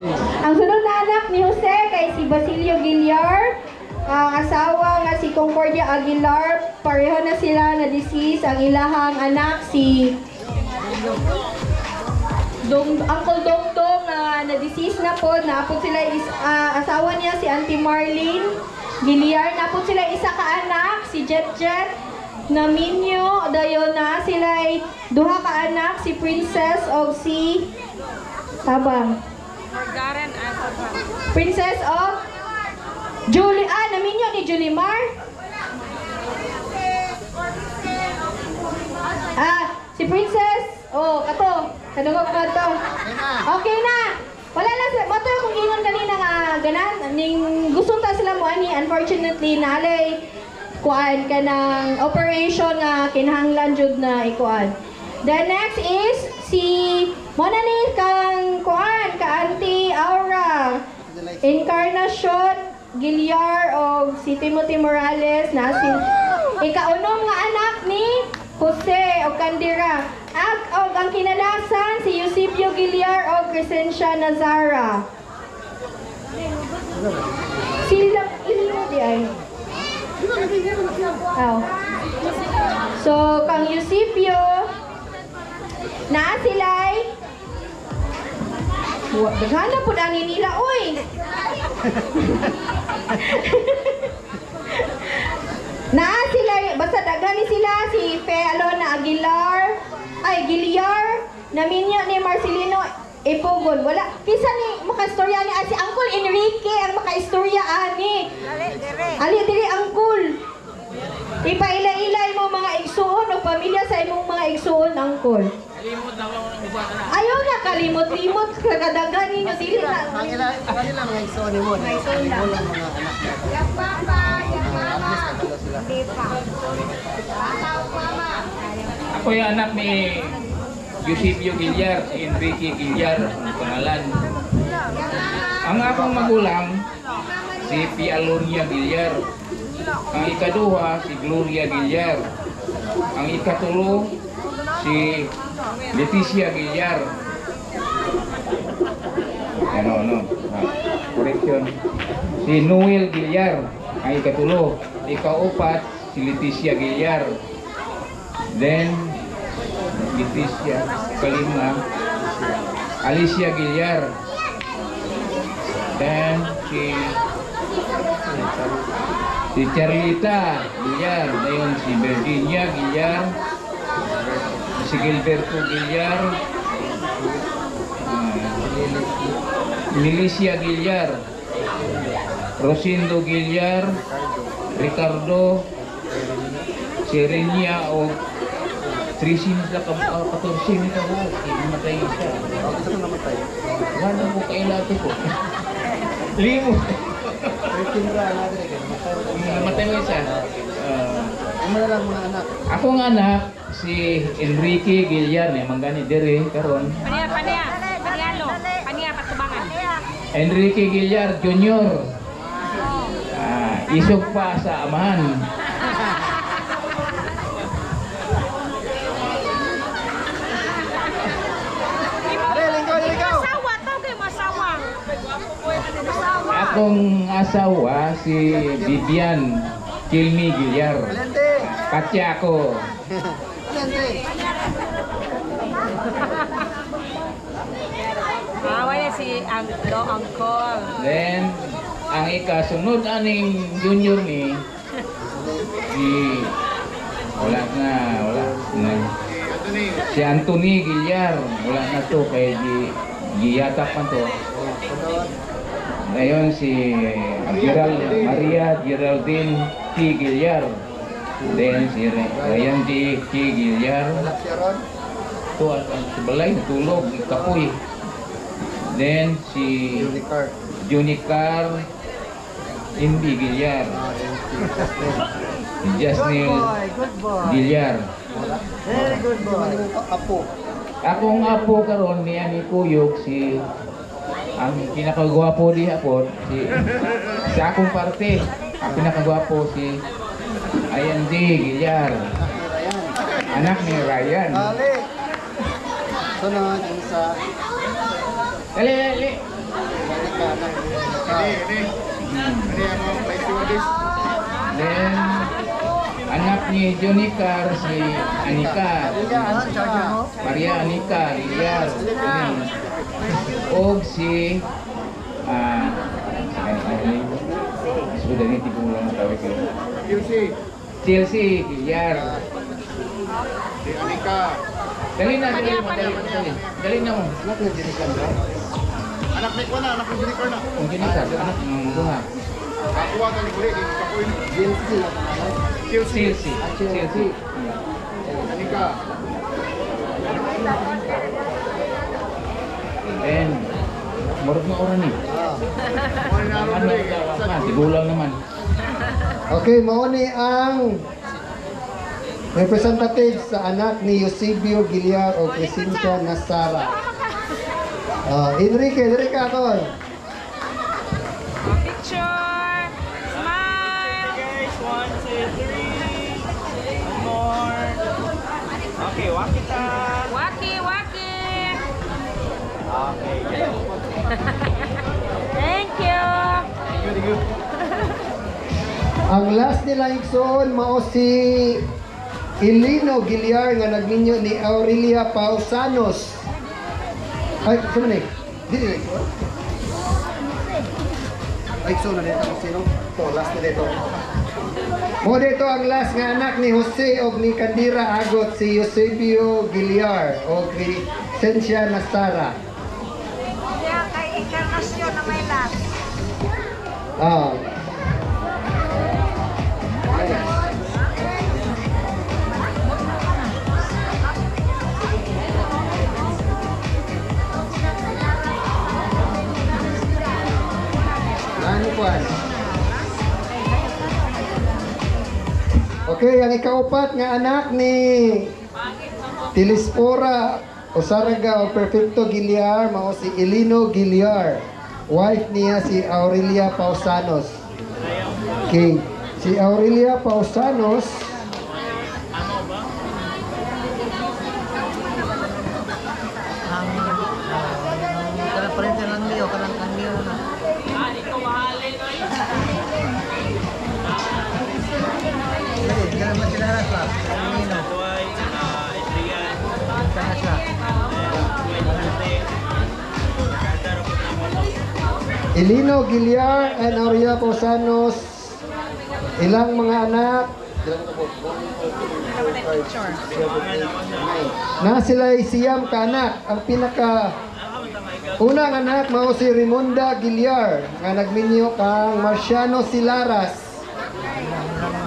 Ang sunod na anak ni Jose kay si Basilio Villar. Ang asawa nga si Concordia Aguilar, pareho na sila na disease. Ang ilahang anak si Uncle Dongdong na disease na po. Naapot sila asawa niya si Auntie Marlene Villar. Naapot sila isa ka anak si Jet na Minyo. Dayon na sila ay duha ka anak si Princess o si Tabang. Princess of Julie, naminyo ni Julimar. Si Princess. Kato. Kanugok ka to. Okay na. Wala na. Mato kung ingon kanina nga ganan. Ning gusto ta sila mo ani. Unfortunately, nalay kuan ka ng operation nga kinahanglan jud na ikuan. The next is si Monani kang kuan ka Auntie Aura Encarnacion Giliar o si Timothy Morales na si ikaunom nga anak ni Jose o Candira. Ang kinalasan si Eusebio Giliar o Crescencia Nazara. Sila ilimo di ay. So kang Eusebio na sila'y daghana po na nila, oy! Na sila'y, basta daghani sila, si Fe Alona Aguilar, Giliar, naminyo ni Marcelino Ipugon. Wala, kisa ni makaistorya ni si Uncle Enrique ang makaistorya ani. Ali diri Uncle. Ipaila-ilay mo mga igsuon o pamilya sa imong mga igsuon, Uncle. Kalimot lang ako ng ubat na. Ayaw na, kalimot-limot, kagadagan ninyo, dili na. Kanila mga igsoon mo. Mga igsoon lang. Mga anak na. Yang papa, yang mama. Hindi pa. Ako yung anak ni Eusebio Villar, si Enrique Villar, ang pangalan. Ang akong magulang, si Pialonia Villar. Ang ikaduha, si Gloria Villar. Ang ikatulo, si Leticia Villar. Correction. Si Noel Villar, ang ikatulo. Ikaupat, si Leticia Villar. Then, Leticia, kalima, Alicia Villar. Then, si Charlita Villar. Ngayon, si Virginia Villar. Si Gilberto Villar, Milicia Villar, Rosindo Villar, Ricardo, Serenia o 13 na 14 nito ba? Namatay siya. Gusto ko namatay. Wala mo kailati ko. Limo. Namatay mo siya. Ano na lang mga anak? Akong anak, si Enrique Villar, manggani dere karon. Paniya patubangan. Enrique Villar Jr. Isog pa sa amahan. Masawa, tao kayo masawa. Akong asawa, si Vivian Kilmi Villar. Katya ako. Wala si Uncle. Then, ang ikasunod aning junior ni wala na. Si Anthony Villar, wala na to kay giyatak man to. Ngayon si Maria Geraldine T. Villar. Then si Ryan T. Villar. Ito ang balay, natulog, kapoy. Then si Junicar Indy Villar. Si Jasnil Villar. Very good boy. Apo. Akong apo karon niya ni Kuyog si ang pinakagwapo di hapon sa akong parte. Ang pinakagwapo si Ayan D. Villar. Anak ni Ryan. Sunod, isa. Dali. Then, anak ni Jonicar si Anika. Maria Anika, Lilyar. Og si sudah ni tipu lang tawag ko. Chelsea, Lilyar. Dali na, dali mo, dali. Dali na mo. Anak ni Jenicar ba? Anak ni Kwana, anak ni Jenicar na. Kung Jonicar, anak ng bunga. Kakuha ka ni Kuli, Chelsea. Chelsea. Chelsea. Anika. And, marot na oran ni. Ano, tigulang naman. Okay, mauni ang representative sa anak ni Eusebio Giliar o Crescencia Nasara. Enrique, diri ka ako. Picture. Smile. Guys, 1, 2, 3. One more. Okay, walk kita. Waki, waki. Okay. Thank you. Ang last nila igsoon mao si Elino Giliar nga nagminyo ni Aurelia Pausanos. Ay, sino ni? Dili. Ay, so na dito. Sino? To, last na dito. Mo dito ang last nga anak ni Jose og ni Candira Agot si Eusebio Giliar o Crescencia Nasara. Yan kay Encarnacion na may last. Ah. Ano po? Okay, ang ikaupat nga anak ni Tilispora o Saraga o Perfecto Giliar mao si Elino Giliar. Wife niya si Aurelia Pausanos. Okay, si Aurelia Pausanos Kanang parente lang niyo, kanang niyo na. Kanang masilaras pa. Nino. Kanang siya. Elino Giliar and Aurelia Pausanos, ilang mga anak na sila siyam ka anak. Ang pinaka unang anak mao si Rimonda Giliar nga nagminyo kang Marciano Silaras.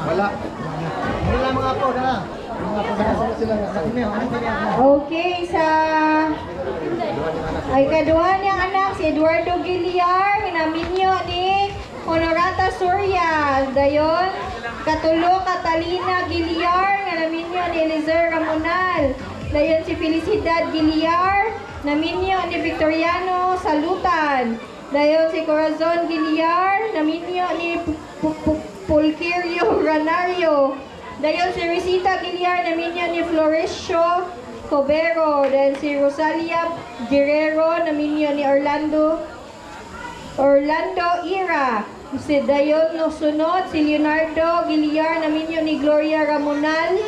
Wala. Wala mga po na. Sila nga Okay, sa ay kaduha niyang anak si Eduardo Giliar, minaminyo ni Honorata Soria. Dayon, katulo Catalina Giliar, nga naminyo ni Elizer Ramonal. Dayon si Felicidad Giliar, naminyo ni Victoriano Salutan. Dayon si Corazon Giliar, naminyo ni Pulquirio Ranario. Dayon si Risita Giliar, naminyo ni Florencio Cobero. Then si Rosalia Guerrero, naminyo ni Orlando Ira. Si Dayon no sunod, si Leonardo Giliar, naminyo ni Gloria Ramonal.